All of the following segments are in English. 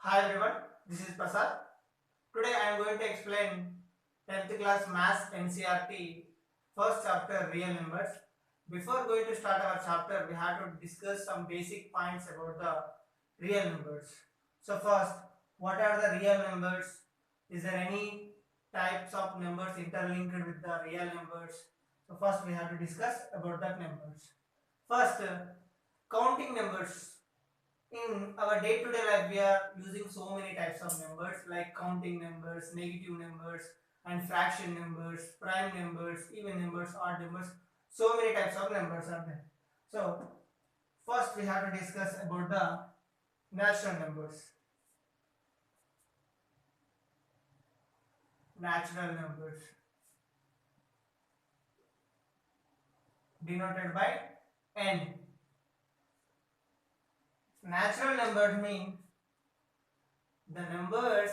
Hi everyone, this is Prasad. Today I am going to explain 10th class Maths NCERT first chapter real numbers. Before going to start our chapter, we have to discuss some basic points about the real numbers. So first, what are the real numbers? Is there any types of numbers interlinked with the real numbers? So first we have to discuss about that numbers. First, counting numbers. In our day-to-day life we are using so many types of numbers like counting numbers, negative numbers, and fraction numbers, prime numbers, even numbers, odd numbers. So many types of numbers are there. So first we have to discuss about the natural numbers. Natural numbers denoted by n. Natural numbers mean the numbers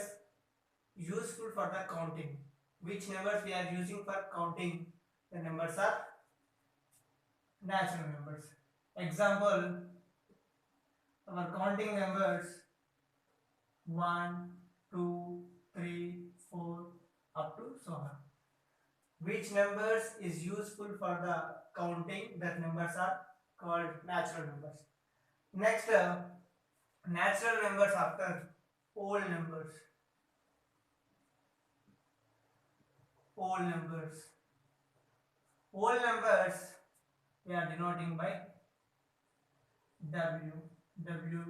useful for the counting. Which numbers we are using for counting? The numbers are natural numbers. Example, our counting numbers 1, 2, 3, 4 up to so on. Which numbers is useful for the counting? That numbers are called natural numbers. Next, natural numbers after whole numbers. Whole numbers. Whole numbers we are denoting by W. W.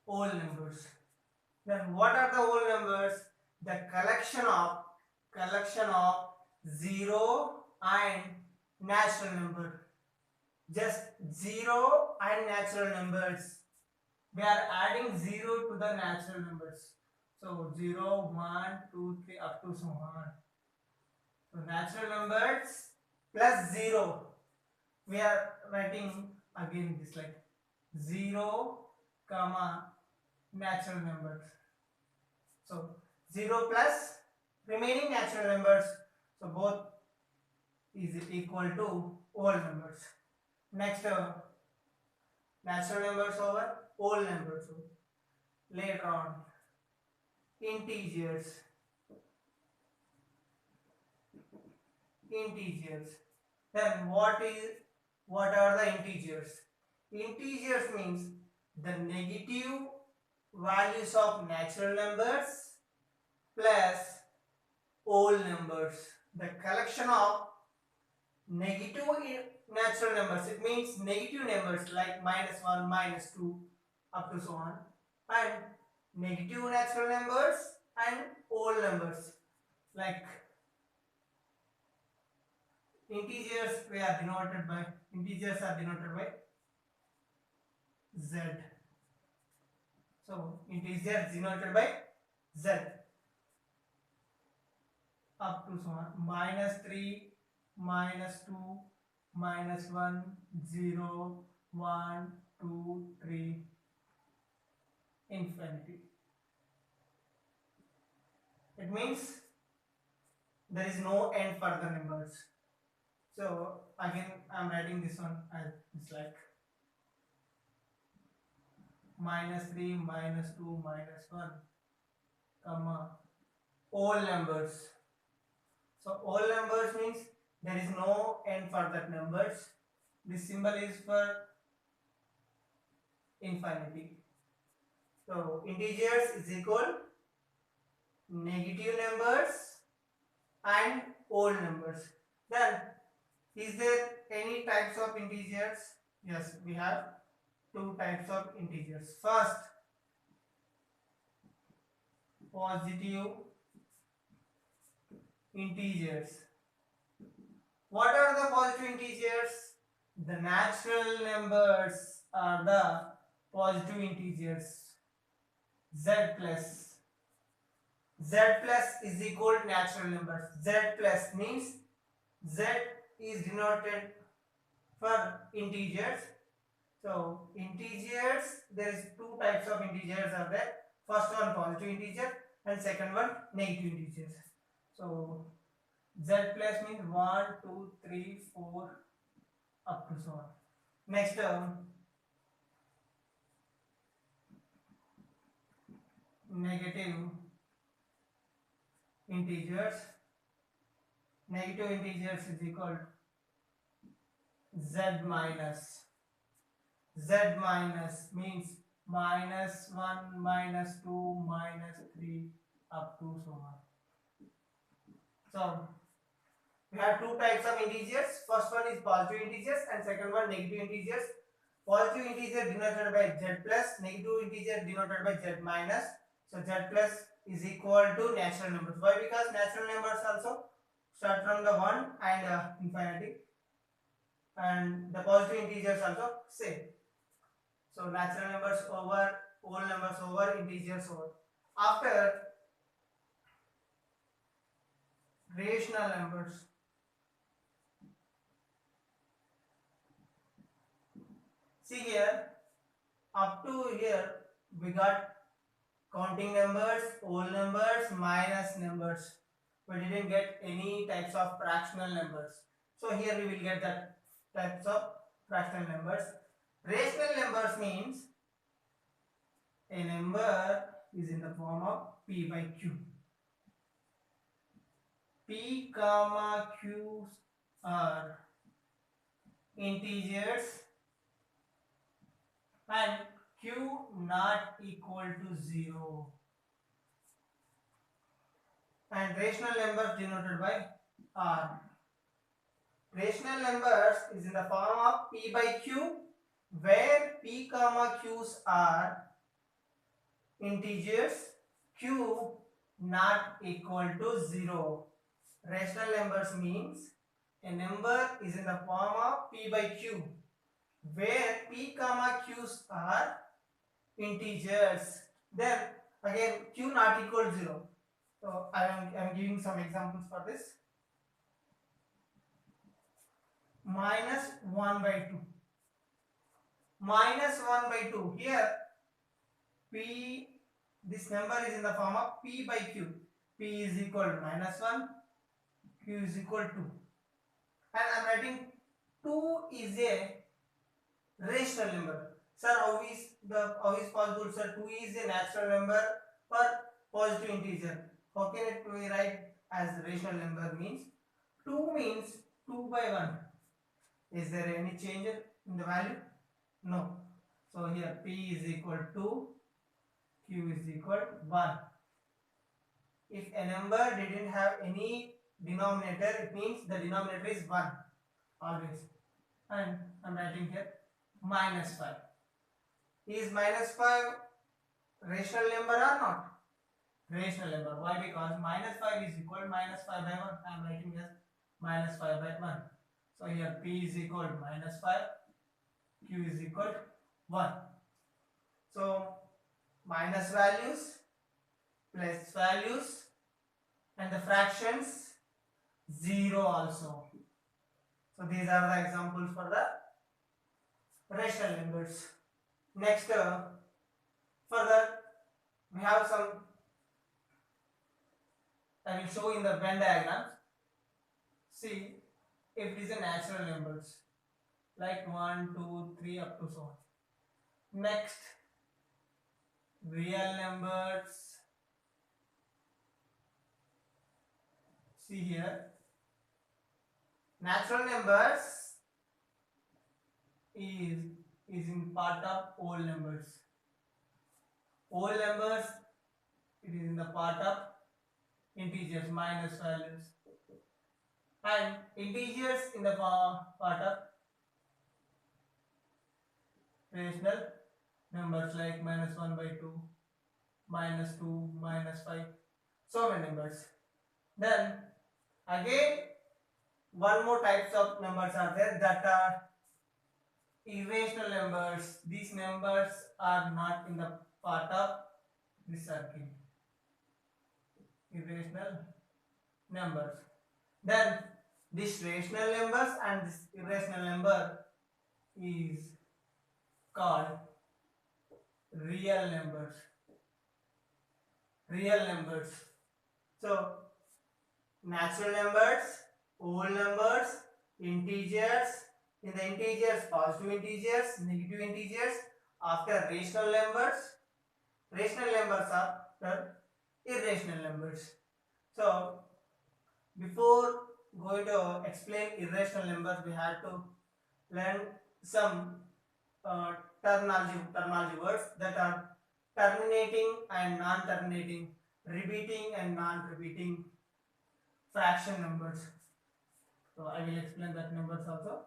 Whole numbers. Then what are the whole numbers? The collection of 0 and natural number. Just 0 and natural numbers. We are adding 0 to the natural numbers. So 0, 1, 2, 3 up to so on. So natural numbers plus 0. We are writing again this like 0 comma natural numbers. So 0 plus remaining natural numbers. So both is equal to whole numbers. Next, natural numbers over whole numbers. Later on, integers. Integers. Then what are the integers? Integers means the negative values of natural numbers plus whole numbers. The collection of negative natural numbers. It means negative numbers like -1, -2 up to so on, and negative natural numbers and whole numbers like integers are denoted by z. So integers denoted by z up to so on -3, -2, -1, 0, 1, 2, 3, infinity. It means there is no end for the numbers. So again I am writing this one as it's like -3, -2, -1, comma whole numbers. So whole numbers means there is no end for that numbers. This symbol is for infinity. So integers is equal negative numbers and whole numbers. Then is there any types of integers? Yes, we have two types of integers. First, positive integers. What are the positive integers? The natural numbers are the positive integers. Z plus. Z plus is equal to natural numbers. Z plus means Z is denoted for integers. So integers, there is two types of integers are there. First one positive integer and second one negative integers. So Z plus means 1, 2, 3, 4 up to so on. Next, negative integers. Negative integers is equal to z minus means -1, -2, -3 up to so on. So we have two types of integers. First one is positive integers and second one negative integers. Positive integer denoted by z plus, negative integer denoted by z minus. So z plus is equal to natural numbers. Why? Because natural numbers also start from the 1 and infinity, and the positive integers also same. So natural numbers over, whole numbers over, integers over. After rational numbers, see here, up to here we got counting numbers, whole numbers, minus numbers. We didn't get any types of fractional numbers. So here we will get the types of fractional numbers. Rational numbers means a number is in the form of p by q. P comma q are integers and q not equal to 0. And rational numbers denoted by r. Rational numbers is in the form of p by q, where p comma q's are integers, q not equal to 0. Rational numbers means a number is in the form of p by q, where p comma q's are integers. Then again q not equal to 0. So I am giving some examples for this. -1 by 2. -1 by 2. Here p, this number is in the form of p by q. P is equal to -1, q is equal to 2. And I am writing 2 is a rational number. Sir, how is possible, sir? 2 is a natural number for positive integer. How can it be write as rational number? Means 2 means 2 by 1. Is there any change in the value? No. So here p is equal to 2, q is equal to 1. If a number didn't have any denominator, it means the denominator is 1 always. And I'm writing here -5. Is -5 rational number or not? Rational number. Why? Because -5 is equal to -5 by 1. I am writing as -5 by 1. So here p is equal to -5, q is equal to 1. So minus values, plus values, and the fractions 0 also. So these are the examples for the rational numbers. Next, further we have some, I will show in the Venn diagrams. See, if it is a natural numbers like 1, 2, 3 up to so on. Next, real numbers. See here, natural numbers is in part of whole numbers. Whole numbers, it is in the part of integers, minus values, and integers in the part of rational numbers like -1 by 2, -2, -5, so many numbers. Then again one more types of numbers are there, that are irrational numbers. These numbers are not in the part of this circle. Irrational numbers. Then this rational numbers and this irrational number is called real numbers. Real numbers. So natural numbers, whole numbers, integers. In the integers, positive integers, negative integers. After rational numbers are chapter irrational numbers. So before going to explain irrational numbers, we had to learn some uh, terminology words that are terminating and non-terminating, repeating and non-repeating fraction numbers. So I will explain that numbers also.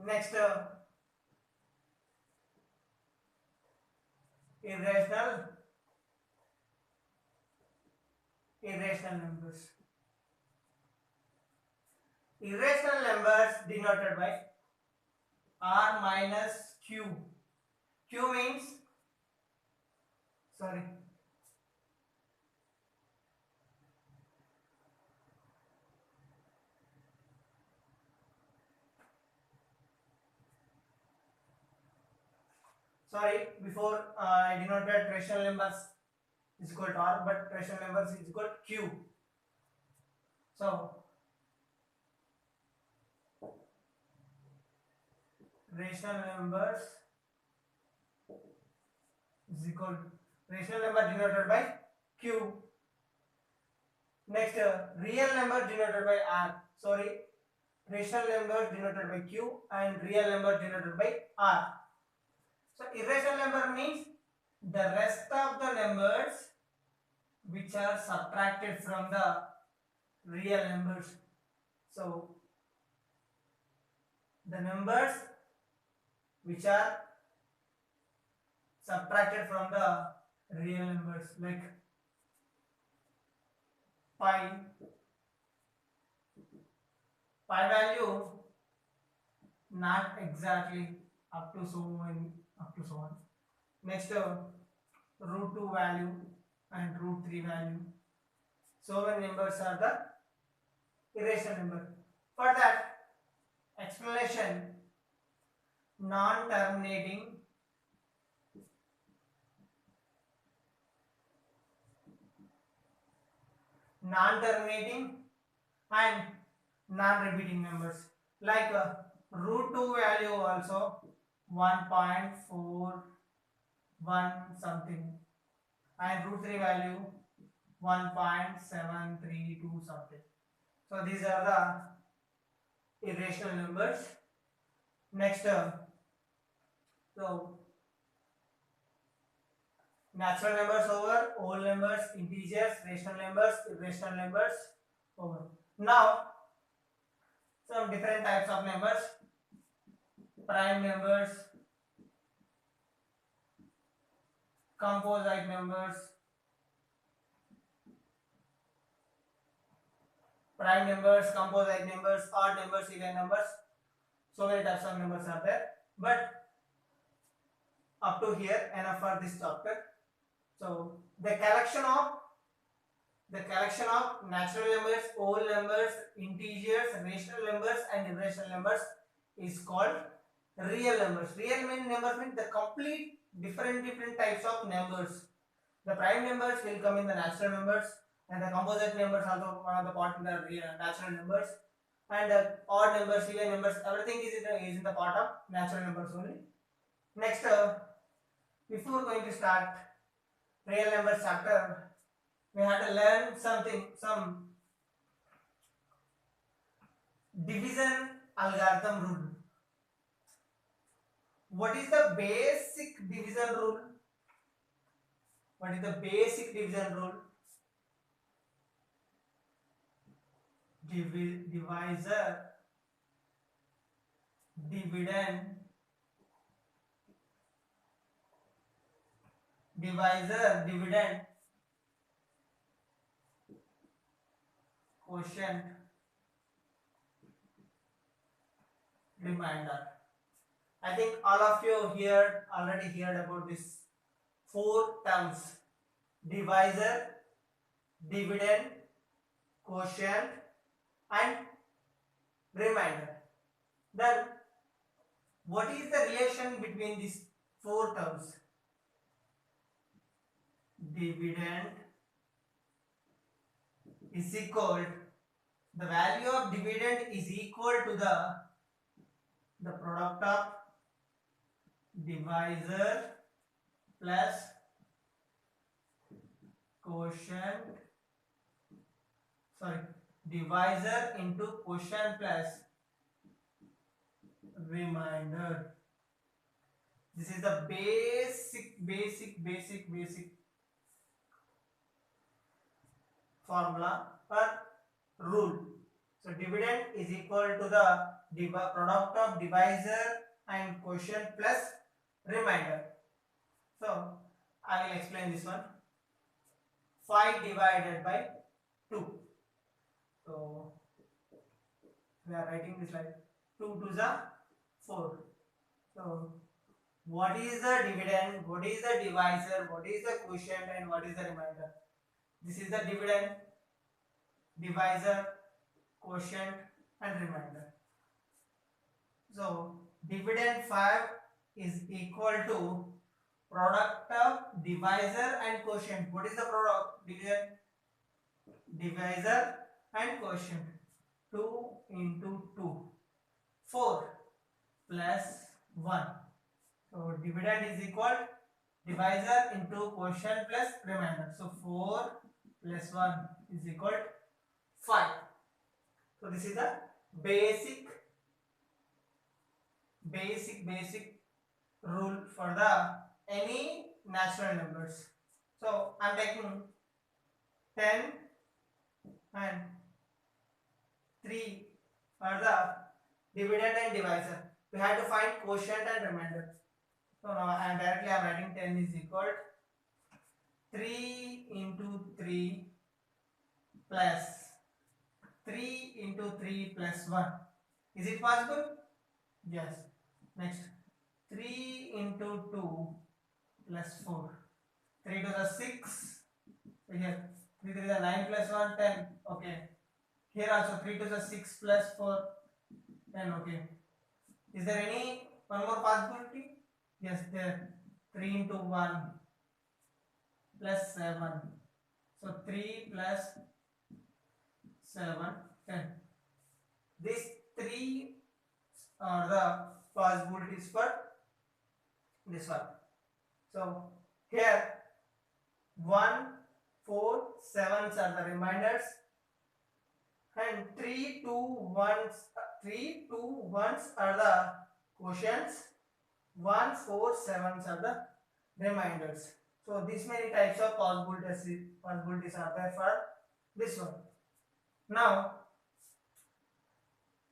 Next, irrational numbers. Irrational numbers denoted by R minus Q. Q means, sorry, before I denoted rational numbers is equal to R, but rational numbers is equal to Q. So rational numbers is equal to rational number denoted by Q. Next, real number denoted by R. Sorry, rational number denoted by Q and real number denoted by R. So irrational number means the rest of the numbers which are subtracted from the real numbers. So the numbers which are subtracted from the real numbers, like pi value not exactly up to so on. Next, root 2 value and root 3 value. So many numbers are the irrational number. For that explanation, non-terminating and non-repeating numbers, like root 2 value also 1.41 something, and root 3 value 1.732 something. So these are the irrational numbers. Next, so natural numbers over, whole numbers, integers, rational numbers, irrational numbers over. Now some different types of numbers: prime numbers, composite numbers, prime numbers, composite numbers, odd numbers, even numbers. So many types of numbers are there, but up to here enough for this chapter. So the collection of natural numbers, whole numbers, integers, rational numbers and irrational numbers is called real numbers. Real numbers means the complete different types of numbers. The prime numbers will come in the natural numbers, and the composite numbers also one of the part in the natural numbers, and odd numbers, even numbers, everything is in the part of natural numbers only. Next, before going to start real numbers chapter, we have to learn some division algorithm rule. What is the basic division rule? What is the basic division rule? Divisor, dividend, quotient, remainder. I think all of you here already heard about this four terms: divisor, dividend, quotient, and remainder. Then what is the relation between these four terms? Dividend is equal, the value of dividend is equal to the product of divisor plus quotient, sorry, divisor into quotient plus remainder. This is the basic formula or rule. So dividend is equal to the product of divisor and quotient plus remainder. So I will explain this one. 5 divided by 2. So we are writing this like 2 to the 4. So what is the dividend, what is the divisor, what is the quotient, and what is the remainder? This is the dividend, divisor, quotient, and remainder. So dividend 5 is equal to product of divisor and quotient. What is the product? Divisor and quotient. 2 into 2. 4 plus 1. So dividend is equal divisor into quotient plus remainder. So 4 plus 1 is equal 5. So this is the basic rule for the any natural numbers. So I am taking 10 and 3 for the dividend and divisor. We have to find quotient and remainder. So now I am writing 10 is equal 3 into 3 plus 3 into 3 plus 1. Is it possible? Yes. Next, 3 into 2 plus 4. 3 to the 6. So here 3 to the 9 plus 1, 10. Okay. Here also 3 to the 6 plus 4, 10. Okay. Is there any one more possibility? Yes, there. 3 into 1 plus 7. So 3 plus 7, 10. These 3 are the possibilities for this one. So here 1, 4, 7s are the reminders, and 3, 2, 1s are the quotients, 1, 4, 7s are the reminders. So these many types of possibilities are there for this one. Now,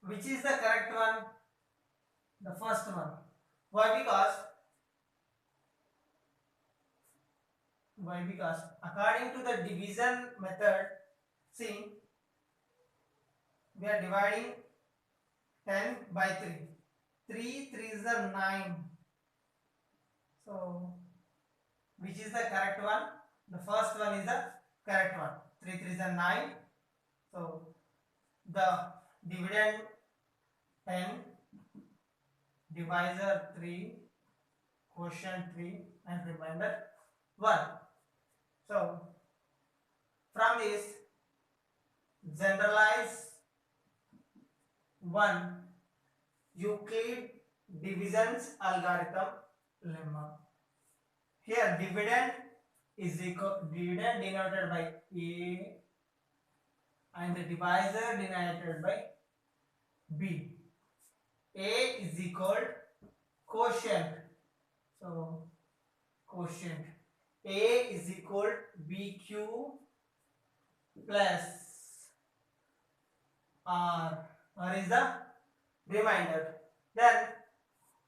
which is the correct one? The first one. Why? Because according to the division method, see, we are dividing 10 by 3. 3 3s are 9. So which is the correct one? The first one is the correct one. 3 3s are 9. So the dividend 10, divisor 3, quotient 3, and remainder 1. So from this, generalize 1 Euclid divisions algorithm lemma. Here dividend is equal, dividend denoted by A and the divisor denoted by B. A is equal quotient. So quotient A is equal BQ plus R. R is the remainder. Then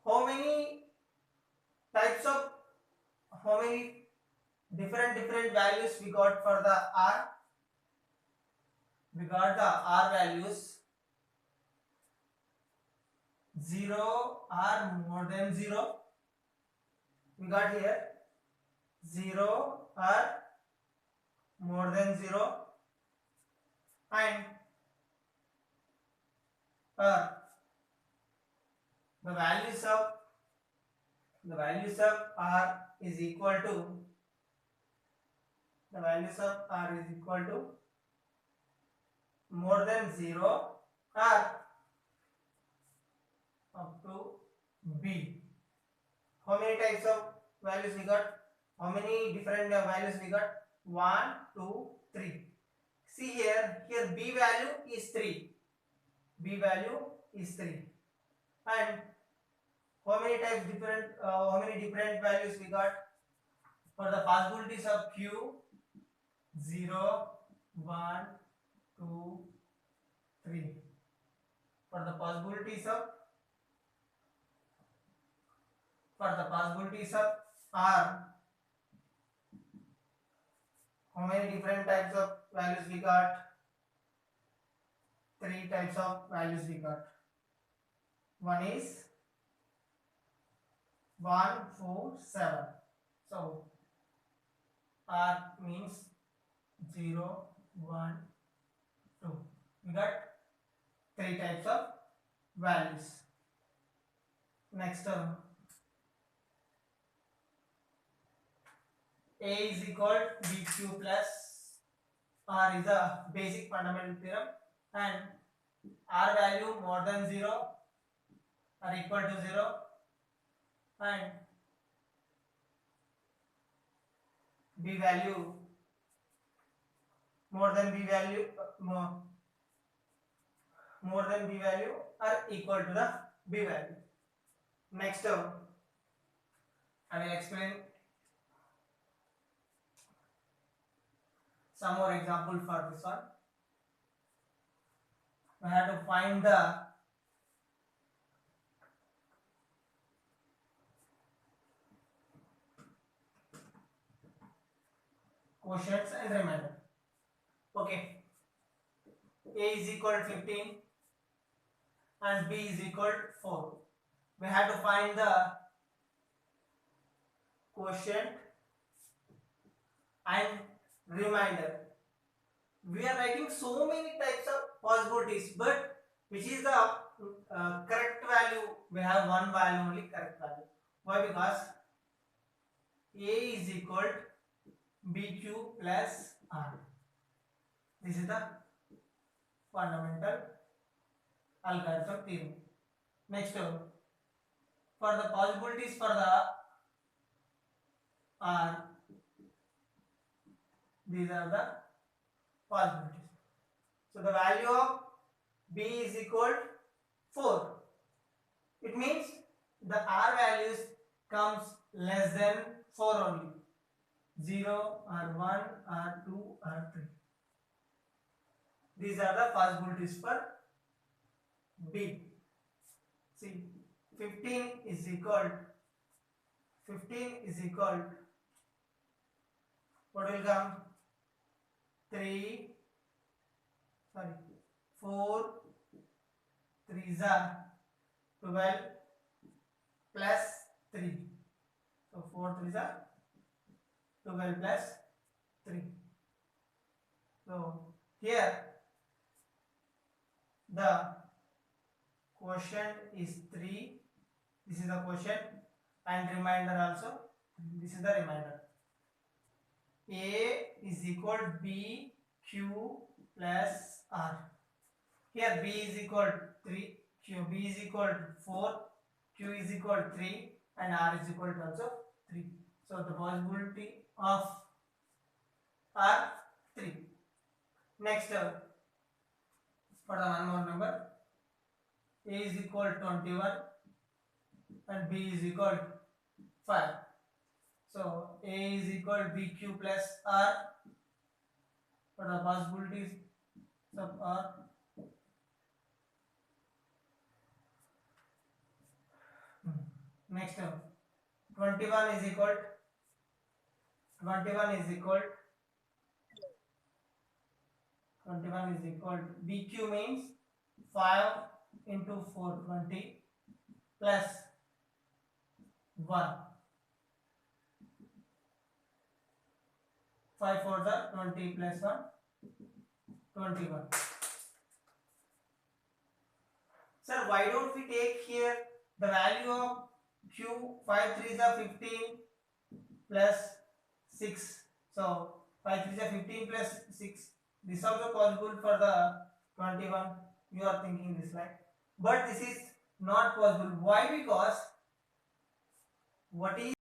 how many different values we got for the R? We got the R values 0 or more than 0. We got here 0 or more than 0, and the values of r is equal to more than 0 or up to b. How many types of values we got? How many different values we got? 1, 2, 3. See here b value is 3. B value is 3. And how many different values we got? For the possibilities of q, 0, 1, 2, 3. For the possibilities of r, how many different types of values we got? 3 types of values we got. One is 1, 4, 7. So r means 0, 1, 2. We got 3 types of values. Next term, a is equal to bq plus r is a basic fundamental theorem, and r value more than 0 or equal to 0, and b value more than b value or equal to the b value. Next term, I will explain some more example for this one. We have to find the quotients and remainder. Okay, a is equal to 15 and b is equal to 4. We have to find the quotient and remainder. We are writing so many types of possibilities, but which is the correct value? We have one value only, correct value. Why? Because a is equal to bq plus r. This is the fundamental algorithm theorem. Next, for the possibilities for the r, these are the possibilities. So the value of b is equal to 4. It means the r values comes less than 4 only. 0 or 1 or 2 or 3. These are the possibilities for b. See, 15 is equal what will come? 4 3s are 12 plus 3. So 4 3s are 12 plus 3. So here the quotient is 3. This is the quotient, and remainder also. This is the remainder. A is equal to b q plus r. Here b is equal to 3, b is equal to 4, q is equal to 3, and r is equal to also 3. So the possibility of r 3. Next, for the one more number, a is equal to 21 and b is equal to 5. So a is equal to bq plus r. For the possibilities of r, next term, 21 is equal to bq means 5 into 4 20 plus 1. 5 4 the 20 plus 1 21. Sir, why don't we take here the value of q? 5 3 is 15 plus 6. So 5 3 is 15 plus 6. This is also possible for the 21. You are thinking this, right? But this is not possible. Why? Because what is